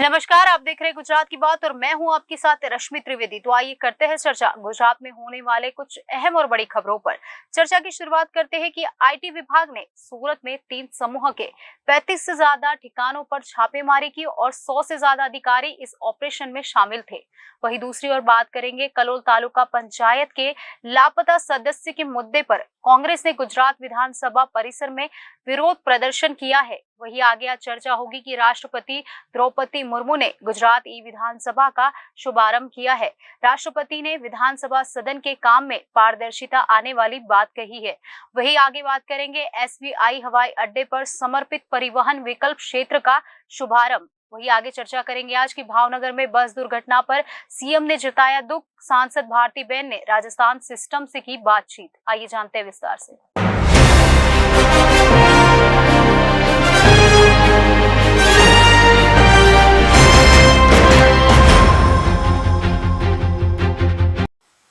नमस्कार, आप देख रहे हैं गुजरात की बात और मैं हूं आपके साथ रश्मि त्रिवेदी। तो आइए करते हैं चर्चा गुजरात में होने वाले कुछ अहम और बड़ी खबरों पर। चर्चा की शुरुआत करते हैं कि आईटी विभाग ने सूरत में 3 समूह के 35 से ज्यादा ठिकानों पर छापेमारी की और 100 से ज्यादा अधिकारी इस ऑपरेशन में शामिल थे। वहीं दूसरी ओर बात करेंगे कलोल तालुका पंचायत के लापता सदस्य के मुद्दे पर कांग्रेस ने गुजरात विधानसभा परिसर में विरोध प्रदर्शन किया है। वहीं आगे आज चर्चा होगी कि राष्ट्रपति द्रौपदी मुर्मू ने गुजरात ई विधानसभा का शुभारंभ किया है। राष्ट्रपति ने विधानसभा सदन के काम में पारदर्शिता आने वाली बात कही है। वहीं आगे बात करेंगे एसवीआई हवाई अड्डे पर समर्पित परिवहन विकल्प क्षेत्र का शुभारंभ। वहीं आगे चर्चा करेंगे आज की भावनगर में बस दुर्घटना पर सीएम ने जताया दुख, सांसद भारती बहन ने राजस्थान सिस्टम से की बातचीत। आइए जानते हैं विस्तार से।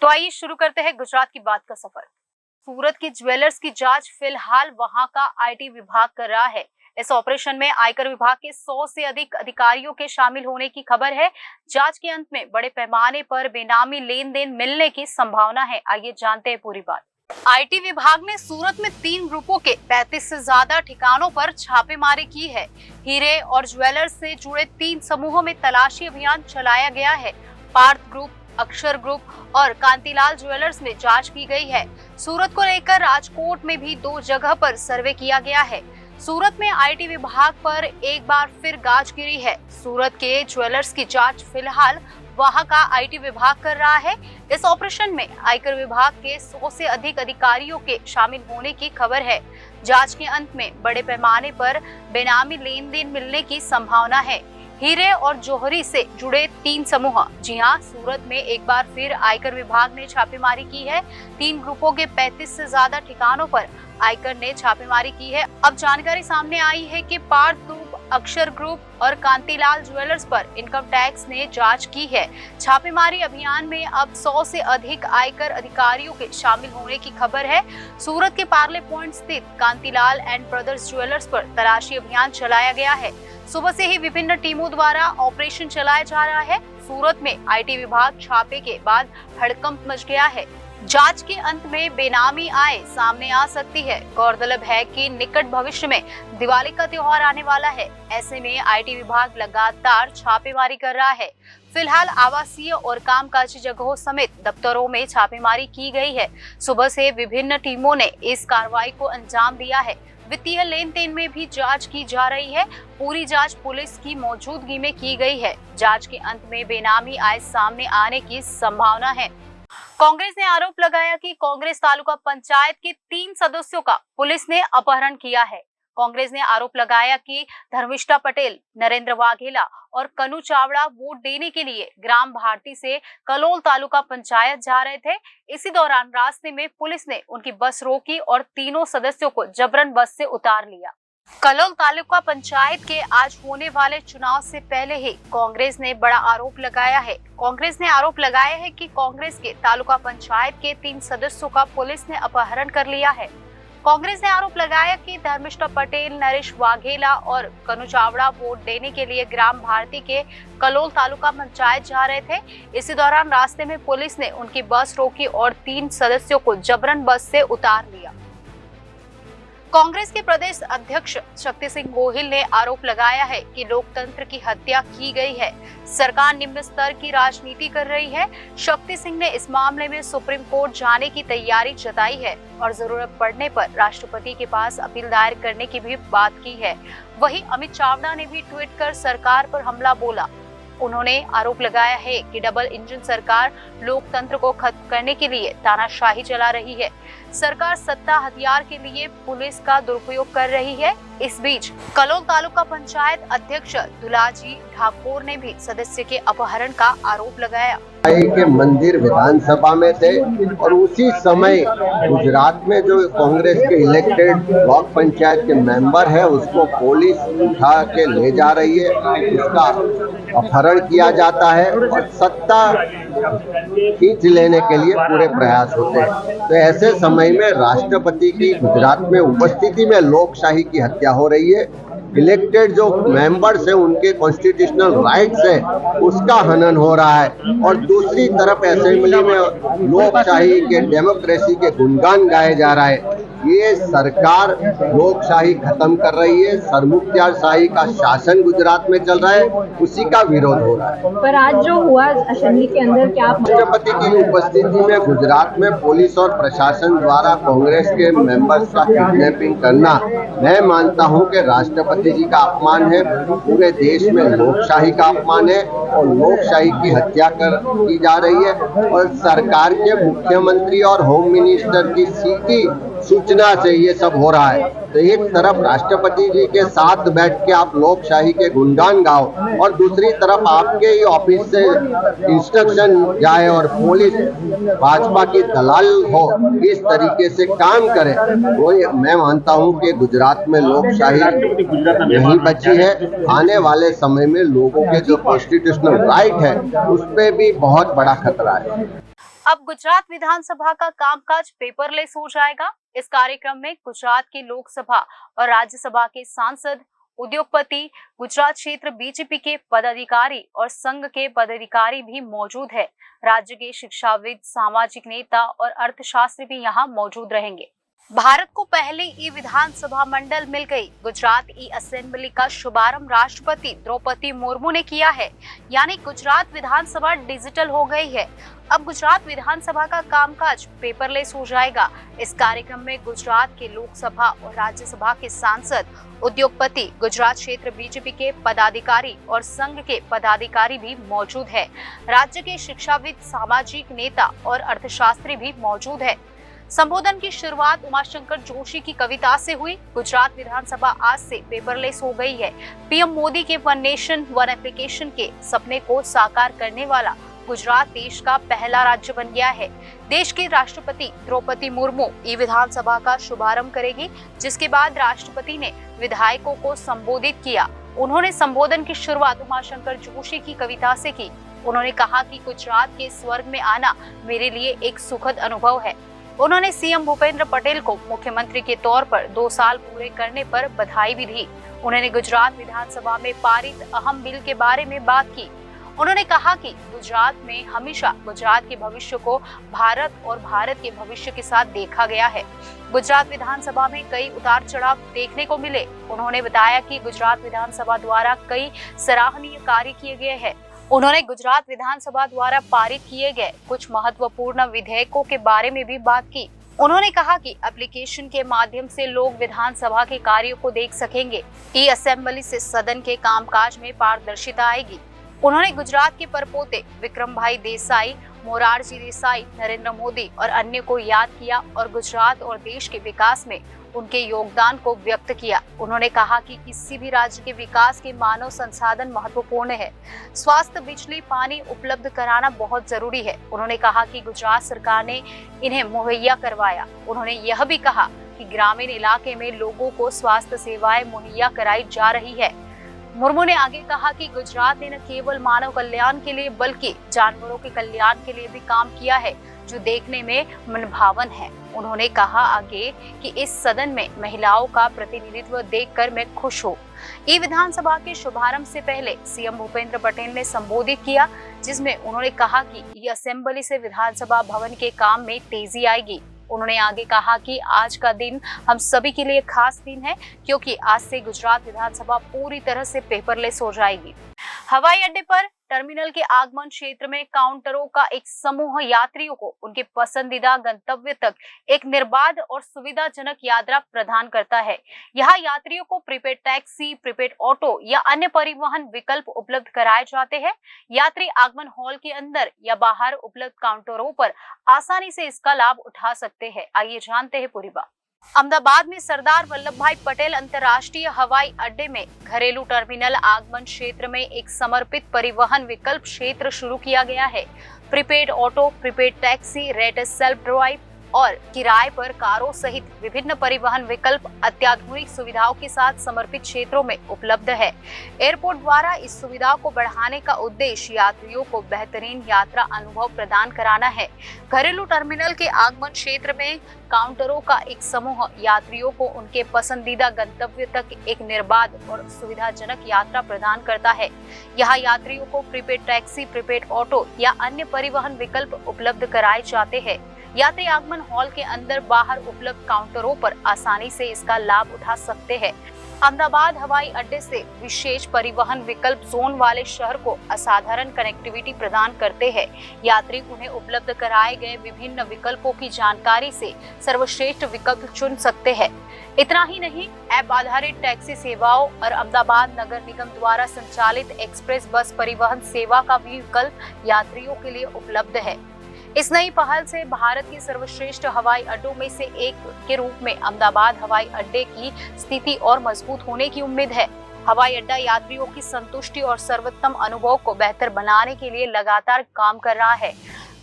तो आइए शुरू करते हैं गुजरात की बात का सफर। सूरत की ज्वेलर्स की जांच फिलहाल वहां का आईटी विभाग कर रहा है। इस ऑपरेशन में आयकर विभाग के 100 से अधिक अधिकारियों के शामिल होने की खबर है। जांच के अंत में बड़े पैमाने पर बेनामी लेन देन मिलने की संभावना है। आइए जानते हैं पूरी बात। आईटी विभाग ने सूरत में 3 ग्रुपों के 35 से ज्यादा ठिकानों पर छापेमारी की है। हीरे और ज्वेलर्स से जुड़े 3 समूहों में तलाशी अभियान चलाया गया है। पार्थ ग्रुप, अक्षर ग्रुप और कांतिलाल ज्वेलर्स में जांच की गई है। सूरत को लेकर राजकोट में भी 2 जगह पर सर्वे किया गया है। सूरत में आईटी विभाग पर एक बार फिर गाज गिरी है। सूरत के ज्वेलर्स की जांच फिलहाल वहां का आईटी विभाग कर रहा है। इस ऑपरेशन में आयकर विभाग के 100 से अधिक अधिकारियों के शामिल होने की खबर है। जांच के अंत में बड़े पैमाने पर बेनामी लेन देन मिलने की संभावना है। हीरे और जौहरी से जुड़े 3 समूह। जी हां, सूरत में एक बार फिर आयकर विभाग ने छापेमारी की है। 3 ग्रुपों के 35 से ज्यादा ठिकानों पर आयकर ने छापेमारी की है। अब जानकारी सामने आई है कि पार्थ ग्रुप, अक्षर ग्रुप और कांतिलाल ज्वेलर्स पर इनकम टैक्स ने जांच की है। छापेमारी अभियान में अब 100 से अधिक आयकर अधिकारियों के शामिल होने की खबर है। सूरत के पार्ले पॉइंट स्थित कांतिलाल एंड ब्रदर्स ज्वेलर्स पर तलाशी अभियान चलाया गया है। सुबह से ही विभिन्न टीमों द्वारा ऑपरेशन चलाया जा रहा है। सूरत में आईटी विभाग छापे के बाद हड़कंप मच गया है। जांच के अंत में बेनामी आय सामने आ सकती है। गौरतलब है कि निकट भविष्य में दिवाली का त्योहार आने वाला है। ऐसे में आईटी विभाग लगातार छापेमारी कर रहा है। फिलहाल आवासीय और कामकाजी जगहों समेत दफ्तरों में छापेमारी की गई है। सुबह से विभिन्न टीमों ने इस कार्रवाई को अंजाम दिया है। वित्तीय लेन देन में भी जांच की जा रही है। पूरी जांच पुलिस की मौजूदगी में की गई है। जांच के अंत में बेनामी आय सामने आने की संभावना है। कांग्रेस ने आरोप लगाया कि कांग्रेस तालुका पंचायत के 3 सदस्यों का पुलिस ने अपहरण किया है। कांग्रेस ने आरोप लगाया कि धर्मिष्ठा पटेल, नरेंद्र वाघेला और कनु चावड़ा वोट देने के लिए ग्राम भारती से कलोल तालुका पंचायत जा रहे थे। इसी दौरान रास्ते में पुलिस ने उनकी बस रोकी और तीनों सदस्यों को जबरन बस से उतार लिया। कलोल तालुका पंचायत के आज होने वाले चुनाव से पहले ही कांग्रेस ने बड़ा आरोप लगाया है। कांग्रेस ने आरोप लगाया है कि कांग्रेस के तालुका पंचायत के 3 सदस्यों का पुलिस ने अपहरण कर लिया है। कांग्रेस ने आरोप लगाया कि धर्मिष्ठा पटेल, नरेश वाघेला और कनु चावड़ा वोट देने के लिए ग्राम भारती के कलोल तालुका पंचायत जा रहे थे। इसी दौरान रास्ते में पुलिस ने उनकी बस रोकी और 3 सदस्यों को जबरन बस से उतार लिया। कांग्रेस के प्रदेश अध्यक्ष शक्ति सिंह गोहिल ने आरोप लगाया है कि लोकतंत्र की हत्या की गई है। सरकार निम्न स्तर की राजनीति कर रही है। शक्ति सिंह ने इस मामले में सुप्रीम कोर्ट जाने की तैयारी जताई है और जरूरत पड़ने पर राष्ट्रपति के पास अपील दायर करने की भी बात की है। वहीं अमित चावड़ा ने भी ट्वीट कर सरकार पर हमला बोला। उन्होंने आरोप लगाया है कि डबल इंजन सरकार लोकतंत्र को खत्म करने के लिए तानाशाही चला रही है। सरकार सत्ता हथियार के लिए पुलिस का दुरुपयोग कर रही है। इस बीच कलोल तालुका पंचायत अध्यक्ष दुलाजी ठाकुर ने भी सदस्य के अपहरण का आरोप लगाया। के मंदिर विधानसभा में थे और उसी समय गुजरात में जो कांग्रेस के इलेक्टेड ब्लॉक पंचायत के मेंबर है उसको पुलिस उठा के ले जा रही है, उसका अपहरण किया जाता है और सत्ता खींच लेने के लिए पूरे प्रयास होते हैं। तो ऐसे समय में राष्ट्रपति की गुजरात में उपस्थिति में लोकशाही की हत्या हो रही है। इलेक्टेड जो मेंबर्स हैं उनके कॉन्स्टिट्यूशनल राइट्स है उसका हनन हो रहा है, और दूसरी तरफ असेंबली में लोकशाही के, डेमोक्रेसी के गुणगान गाए जा रहा है। ये सरकार लोकशाही खत्म कर रही है, सरमुखत्यारशाही का शासन गुजरात में चल रहा है, उसी का विरोध हो रहा है। पर आज जो हुआ असेंबली के अंदर, क्या आप राष्ट्रपति की उपस्थिति में गुजरात में पुलिस और प्रशासन द्वारा कांग्रेस के मेंबर्स का किडनैपिंग करना, मैं मानता हूं कि राष्ट्रपति जी का अपमान है, पूरे देश में लोकशाही का अपमान है और लोकशाही की हत्या की जा रही है, और सरकार के मुख्यमंत्री और होम मिनिस्टर की सीधी सूचना से ये सब हो रहा है। तो एक तरफ राष्ट्रपति जी के साथ बैठ के आप लोकशाही के गुणगान गाओ और दूसरी तरफ आपके ही ऑफिस से इंस्ट्रक्शन जाए और पुलिस भाजपा की दलाल हो इस तरीके से काम करे, वो मैं मानता हूं कि गुजरात में लोकशाही नहीं बची है। आने वाले समय में लोगों के जो कॉन्स्टिट्यूशनल राइट है उस पर भी बहुत बड़ा खतरा है। अब गुजरात विधानसभा का कामकाज पेपरलेस हो जाएगा। इस कार्यक्रम में गुजरात की लोकसभा और राज्यसभा के सांसद, उद्योगपति, गुजरात क्षेत्र बीजेपी के पदाधिकारी और संघ के पदाधिकारी भी मौजूद है। राज्य के शिक्षाविद, सामाजिक नेता और अर्थशास्त्री भी यहाँ मौजूद रहेंगे। भारत को पहले ई विधानसभा मंडल मिल गई। गुजरात ई असेंबली का शुभारंभ राष्ट्रपति द्रौपदी मुर्मू ने किया है, यानी गुजरात विधानसभा डिजिटल हो गई है। अब गुजरात विधानसभा का कामकाज पेपरलेस हो जाएगा। इस कार्यक्रम में गुजरात के लोकसभा और राज्यसभा के सांसद, उद्योगपति, गुजरात क्षेत्र बीजेपी के पदाधिकारी और संघ के पदाधिकारी भी मौजूद है। राज्य के शिक्षाविद, सामाजिक नेता और अर्थशास्त्री भी मौजूद है। संबोधन की शुरुआत उमाशंकर जोशी की कविता से हुई। गुजरात विधानसभा आज से पेपरलेस हो गई है। पीएम मोदी के वन नेशन वन एप्लीकेशन के सपने को साकार करने वाला गुजरात देश का पहला राज्य बन गया है। देश की राष्ट्रपति द्रौपदी मुर्मू ई विधानसभा का शुभारंभ करेगी, जिसके बाद राष्ट्रपति ने विधायकों को संबोधित किया। उन्होंने संबोधन की शुरुआत उमाशंकर जोशी की कविता से की। उन्होंने कहा कि गुजरात के स्वर्ग में आना मेरे लिए एक सुखद अनुभव है। उन्होंने सीएम भूपेंद्र पटेल को मुख्यमंत्री के तौर पर 2 साल पूरे करने पर बधाई भी दी। उन्होंने गुजरात विधानसभा में पारित अहम बिल के बारे में बात की। उन्होंने कहा कि गुजरात में हमेशा गुजरात के भविष्य को भारत और भारत के भविष्य के साथ देखा गया है। गुजरात विधानसभा में कई उतार चढ़ाव देखने को मिले। उन्होंने बताया कि गुजरात विधानसभा द्वारा कई सराहनीय कार्य किए गए हैं। उन्होंने गुजरात विधानसभा द्वारा पारित किए गए कुछ महत्वपूर्ण विधेयकों के बारे में भी बात की। उन्होंने कहा कि एप्लीकेशन के माध्यम से लोग विधानसभा के कार्यों को देख सकेंगे। ई असेंबली से सदन के कामकाज में पारदर्शिता आएगी। उन्होंने गुजरात के परपोते विक्रम भाई देसाई, मोरारजी देसाई, नरेंद्र मोदी और अन्य को याद किया और गुजरात और देश के विकास में उनके योगदान को व्यक्त किया। उन्होंने कहा कि किसी भी राज्य के विकास के मानव संसाधन महत्वपूर्ण है। स्वास्थ्य, बिजली, पानी उपलब्ध कराना बहुत जरूरी है। उन्होंने कहा कि गुजरात सरकार ने इन्हें मुहैया करवाया। उन्होंने यह भी कहा कि ग्रामीण इलाके में लोगों को स्वास्थ्य सेवाएं मुहैया कराई जा रही है। मुर्मू ने आगे कहा कि गुजरात ने न केवल मानव कल्याण के लिए बल्कि जानवरों के कल्याण के लिए भी काम किया है, जो देखने में मनभावन है। उन्होंने कहा आगे कि इस सदन में महिलाओं का प्रतिनिधित्व देखकर मैं खुश हूँ। ई विधानसभा के शुभारंभ से पहले सीएम भूपेंद्र पटेल ने संबोधित किया, जिसमें उन्होंने कहा कि ई असेंबली से विधानसभा भवन के काम में तेजी आएगी। उन्होंने आगे कहा कि आज का दिन हम सभी के लिए खास दिन है, क्योंकि आज से गुजरात विधानसभा पूरी तरह से पेपरलेस हो जाएगी। हवाई अड्डे पर टर्मिनल के आगमन क्षेत्र में काउंटरों का एक समूह यात्रियों को उनके पसंदीदा गंतव्य तक एक निर्बाध और सुविधाजनक यात्रा प्रदान करता है। यहाँ यात्रियों को प्रीपेड टैक्सी, प्रीपेड ऑटो या अन्य परिवहन विकल्प उपलब्ध कराए जाते हैं। यात्री आगमन हॉल के अंदर या बाहर उपलब्ध काउंटरों पर आसानी से इसका लाभ उठा सकते हैं। आइए जानते हैं पूरी बात। अहमदाबाद में सरदार वल्लभ भाई पटेल अंतर्राष्ट्रीय हवाई अड्डे में घरेलू टर्मिनल आगमन क्षेत्र में एक समर्पित परिवहन विकल्प क्षेत्र शुरू किया गया है। Prepaid auto, prepaid taxi, rate self drive और किराए पर कारों सहित विभिन्न परिवहन विकल्प अत्याधुनिक सुविधाओं के साथ समर्पित क्षेत्रों में उपलब्ध है। एयरपोर्ट द्वारा इस सुविधा को बढ़ाने का उद्देश्य यात्रियों को बेहतरीन यात्रा अनुभव प्रदान कराना है। घरेलू टर्मिनल के आगमन क्षेत्र में काउंटरों का एक समूह यात्रियों को उनके पसंदीदा गंतव्य तक एक निर्बाध और सुविधाजनक यात्रा प्रदान करता है। यहाँ यात्रियों को प्रीपेड टैक्सी, प्रीपेड ऑटो या अन्य परिवहन विकल्प उपलब्ध कराए जाते हैं। यात्री आगमन हॉल के अंदर बाहर उपलब्ध काउंटरों पर आसानी से इसका लाभ उठा सकते हैं। अहमदाबाद हवाई अड्डे से विशेष परिवहन विकल्प जोन वाले शहर को असाधारण कनेक्टिविटी प्रदान करते हैं। यात्री उन्हें उपलब्ध कराए गए विभिन्न विकल्पों की जानकारी से सर्वश्रेष्ठ विकल्प चुन सकते हैं। इतना ही नहीं, ऐप आधारित टैक्सी सेवाओं और अहमदाबाद नगर निगम द्वारा संचालित एक्सप्रेस बस परिवहन सेवा का भी विकल्प यात्रियों के लिए उपलब्ध है। इस नई पहल से भारत के सर्वश्रेष्ठ हवाई अड्डों में से एक के रूप में अहमदाबाद हवाई अड्डे की स्थिति और मजबूत होने की उम्मीद है। हवाई अड्डा यात्रियों की संतुष्टि और सर्वोत्तम अनुभव को बेहतर बनाने के लिए लगातार काम कर रहा है।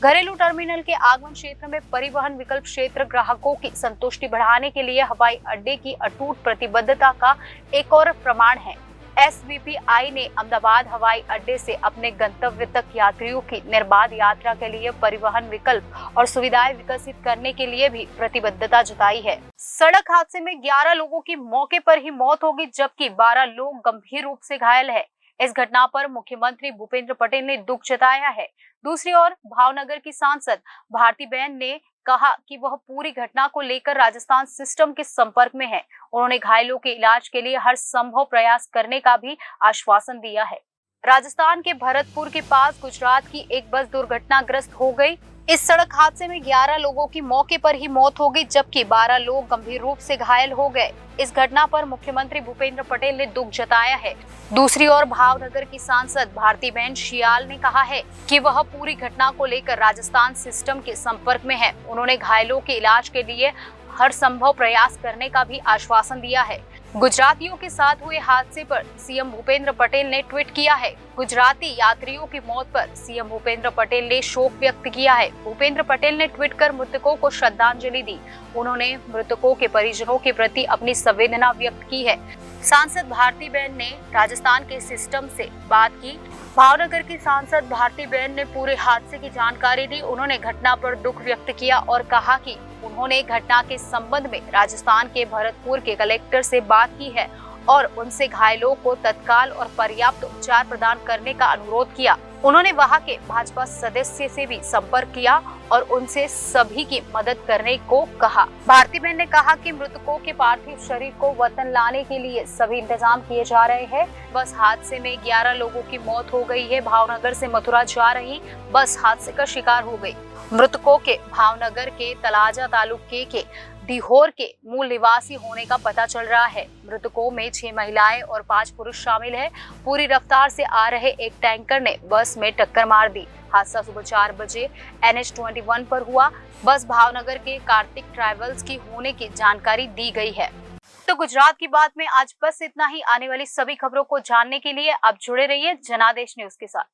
घरेलू टर्मिनल के आगमन क्षेत्र में परिवहन विकल्प क्षेत्र ग्राहकों की संतुष्टि बढ़ाने के लिए हवाई अड्डे की अटूट प्रतिबद्धता का एक और प्रमाण है। SVPI ने अहमदाबाद हवाई अड्डे से अपने गंतव्य तक यात्रियों की निर्बाध यात्रा के लिए परिवहन विकल्प और सुविधाएं विकसित करने के लिए भी प्रतिबद्धता जताई है। सड़क हादसे में 11 लोगों की मौके पर ही मौत हो गई, जबकि 12 लोग गंभीर रूप से घायल है। इस घटना पर मुख्यमंत्री भूपेंद्र पटेल ने दुख जताया है। दूसरी ओर भावनगर की सांसद भारतीबेन ने कहा कि वह पूरी घटना को लेकर राजस्थान सिस्टम के संपर्क में है। उन्होंने घायलों के इलाज के लिए हर संभव प्रयास करने का भी आश्वासन दिया है। राजस्थान के भरतपुर के पास गुजरात की एक बस दुर्घटनाग्रस्त हो गई। इस सड़क हादसे में 11 लोगों की मौके पर ही मौत हो गई, जबकि 12 लोग गंभीर रूप से घायल हो गए। इस घटना पर मुख्यमंत्री भूपेंद्र पटेल ने दुख जताया है। दूसरी ओर भावनगर की सांसद भारतीबेन शियाल ने कहा है कि वह पूरी घटना को लेकर राजस्थान सिस्टम के संपर्क में है। उन्होंने घायलों के इलाज के लिए हर संभव प्रयास करने का भी आश्वासन दिया है। गुजरातियों के साथ हुए हादसे पर सीएम भूपेंद्र पटेल ने ट्वीट किया है। गुजराती यात्रियों की मौत पर सीएम भूपेंद्र पटेल ने शोक व्यक्त किया है। भूपेंद्र पटेल ने ट्वीट कर मृतकों को श्रद्धांजलि दी। उन्होंने मृतकों के परिजनों के प्रति अपनी संवेदना व्यक्त की है। सांसद भारतीबेन ने राजस्थान के सिस्टम से बात की। भावनगर की सांसद भारतीबेन ने पूरे हादसे की जानकारी दी। उन्होंने घटना पर दुख व्यक्त किया और कहा कि उन्होंने घटना के संबंध में राजस्थान के भरतपुर के कलेक्टर से बात की है और उनसे घायलों को तत्काल और पर्याप्त उपचार प्रदान करने का अनुरोध किया। उन्होंने वहां के भाजपा सदस्य से भी संपर्क किया और उनसे सभी की मदद करने को कहा। भारतीबेन ने कहा कि मृतकों के पार्थिव शरीर को वतन लाने के लिए सभी इंतजाम किए जा रहे हैं। बस हादसे में 11 लोगों की मौत हो गई है। भावनगर से मथुरा जा रही बस हादसे का शिकार हो गई। मृतकों के भावनगर के तलाजा तालुके के डिहोर के मूल निवासी होने का पता चल रहा है। मृतकों में 6 महिलाएं और 5 पुरुष शामिल हैं। पूरी रफ्तार से आ रहे एक टैंकर ने बस में टक्कर मार दी। हादसा सुबह 4 बजे NH21 पर हुआ। बस भावनगर के कार्तिक ट्रैवल्स की होने की जानकारी दी गई है। तो गुजरात की बात में आज बस इतना ही। आने वाली सभी खबरों को जानने के लिए आप जुड़े रहिए जनादेश न्यूज के साथ।